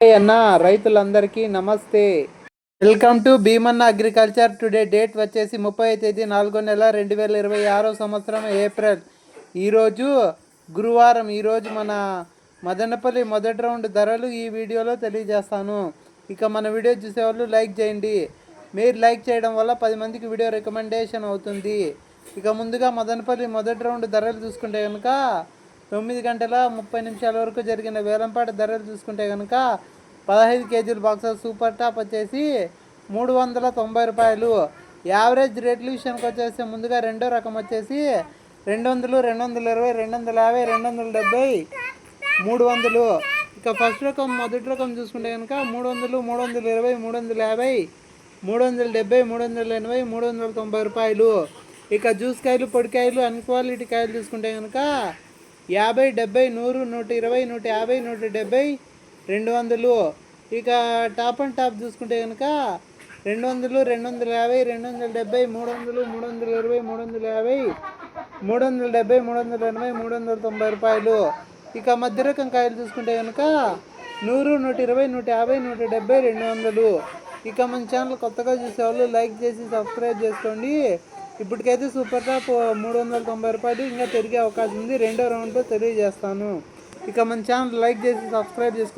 అన్న రైతులందరికీ నమస్తే. Welcome to Bhimanna agriculture. Today date వచ్చేసి 30వ తేదీ 4వ నెల 2026 సంవత్సరం ఏప్రిల్. ఈరోజు గురువారం. ఈరోజు మన మదనపల్లి మొదటి రౌండ్ ధరలు ఈ వీడియోలో తెలియజేస్తాను. ఇక మన వీడియో చూసేవాళ్ళు లైక్ చేయండి. మీరు లైక్ చేయడం వల్ల 10 మందికి వీడియో రికమెండేషన్ అవుతుంది. ఇక ముందుగా మదనపల్లి మొదటి రౌండ్ ధరలు చూసుకుంటే కనుక 9 గంటల 30 నిమిషాల వరకు జరిగిన వేలంపాట ధరలు చూసుకుంటే కనుక 15 కేజీల బాక్సర్ సూపర్ టాప్ వచ్చేసి 390 రూపాయలు. యావరేజ్ రేట్ల విషయానికి వచ్చేసి ముందుగా రెండో రకం వచ్చేసి 200, 220, 250, 270, 300. ఇక ఫస్ట్ రకం మొదటి రకం చూసుకుంటే కనుక 300, 320, 350, 370, 380, 390 రూపాయలు. ఇక జ్యూస్ కాయలు, పొడికాయలు, అన్క్వాలిటీ కాయలు చూసుకుంటే కనుక 50, 70, 100, 120, 150, 170, 200. ఇక టాప్ అండ్ టాప్ చూసుకుంటే కనుక 200, 250, 270, 300, 320, 350, 370, 380, 390 రూపాయలు. ఇక మధ్య రకం కాయలు చూసుకుంటే కనుక 100, 120, 150, 170, 200. ఇక మన ఛానల్ కొత్తగా చూసేవాళ్ళు లైక్ చేసి సబ్స్క్రైబ్ చేసుకోండి. ఇప్పటికైతే సూపర్ టాప్ 390 రూపాయలు. ఇంకా పెరిగే అవకాశం ఉంది. రెండో రౌండ్లో తెలియజేస్తాను. ఇక మన ఛానల్ లైక్ చేసి సబ్స్క్రైబ్ చేసుకోండి.